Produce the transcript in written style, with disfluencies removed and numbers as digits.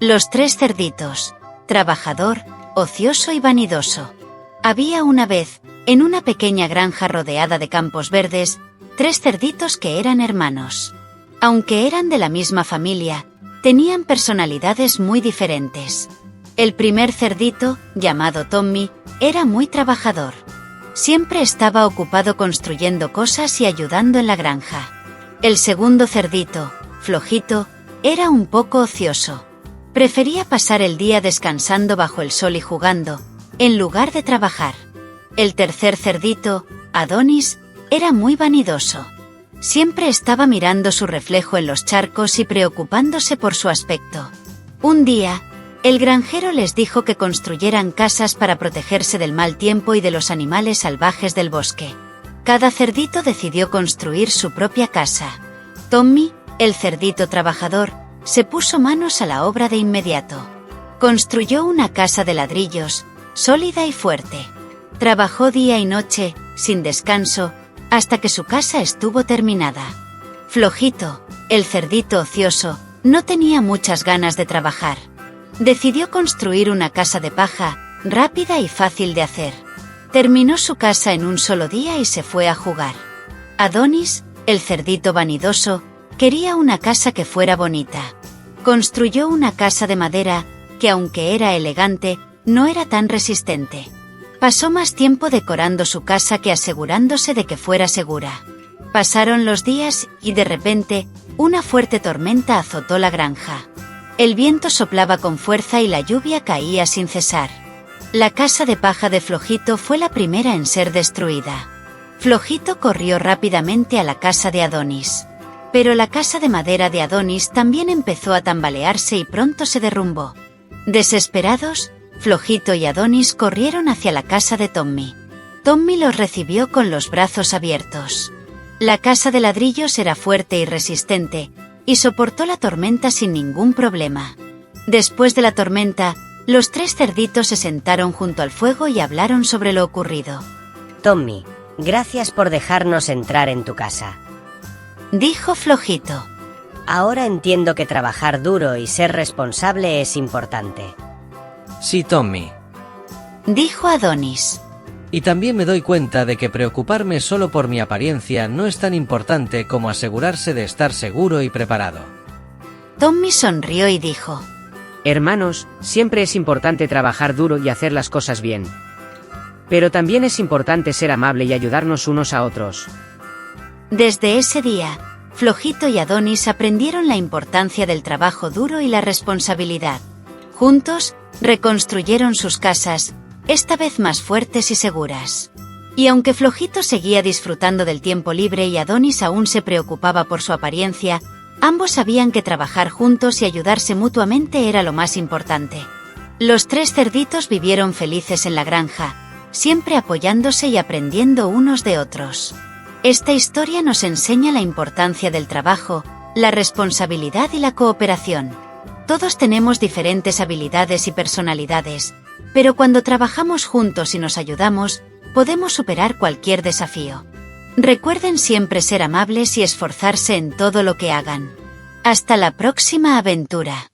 Los tres cerditos, trabajador, ocioso y vanidoso. Había una vez, en una pequeña granja rodeada de campos verdes, tres cerditos que eran hermanos. Aunque eran de la misma familia, tenían personalidades muy diferentes. El primer cerdito, llamado Tommy, era muy trabajador. Siempre estaba ocupado construyendo cosas y ayudando en la granja. El segundo cerdito, Flojito, era un poco ocioso. Prefería pasar el día descansando bajo el sol y jugando, en lugar de trabajar. El tercer cerdito, Adonis, era muy vanidoso. Siempre estaba mirando su reflejo en los charcos y preocupándose por su aspecto. Un día, el granjero les dijo que construyeran casas para protegerse del mal tiempo y de los animales salvajes del bosque. Cada cerdito decidió construir su propia casa. Tommy, el cerdito trabajador, se puso manos a la obra de inmediato. Construyó una casa de ladrillos, sólida y fuerte. Trabajó día y noche, sin descanso, hasta que su casa estuvo terminada. Flojito, el cerdito ocioso, no tenía muchas ganas de trabajar. Decidió construir una casa de paja, rápida y fácil de hacer. Terminó su casa en un solo día y se fue a jugar. Adonis, el cerdito vanidoso, quería una casa que fuera bonita. Construyó una casa de madera, que aunque era elegante, no era tan resistente. Pasó más tiempo decorando su casa que asegurándose de que fuera segura. Pasaron los días y de repente, una fuerte tormenta azotó la granja. El viento soplaba con fuerza y la lluvia caía sin cesar. La casa de paja de Flojito fue la primera en ser destruida. Flojito corrió rápidamente a la casa de Adonis. Pero la casa de madera de Adonis también empezó a tambalearse y pronto se derrumbó. Desesperados, Flojito y Adonis corrieron hacia la casa de Tommy. Tommy los recibió con los brazos abiertos. La casa de ladrillos era fuerte y resistente, y soportó la tormenta sin ningún problema. Después de la tormenta, los tres cerditos se sentaron junto al fuego y hablaron sobre lo ocurrido. Tommy, gracias por dejarnos entrar en tu casa. Dijo Flojito. Ahora entiendo que trabajar duro y ser responsable es importante. Sí, Tommy. Dijo Adonis. Y también me doy cuenta de que preocuparme solo por mi apariencia no es tan importante como asegurarse de estar seguro y preparado. Tommy sonrió y dijo: Hermanos, siempre es importante trabajar duro y hacer las cosas bien. Pero también es importante ser amable y ayudarnos unos a otros. Desde ese día, Flojito y Adonis aprendieron la importancia del trabajo duro y la responsabilidad. Juntos, reconstruyeron sus casas, esta vez más fuertes y seguras. Y aunque Flojito seguía disfrutando del tiempo libre y Adonis aún se preocupaba por su apariencia, ambos sabían que trabajar juntos y ayudarse mutuamente era lo más importante. Los tres cerditos vivieron felices en la granja, siempre apoyándose y aprendiendo unos de otros. Esta historia nos enseña la importancia del trabajo, la responsabilidad y la cooperación. Todos tenemos diferentes habilidades y personalidades, pero cuando trabajamos juntos y nos ayudamos, podemos superar cualquier desafío. Recuerden siempre ser amables y esforzarse en todo lo que hagan. Hasta la próxima aventura.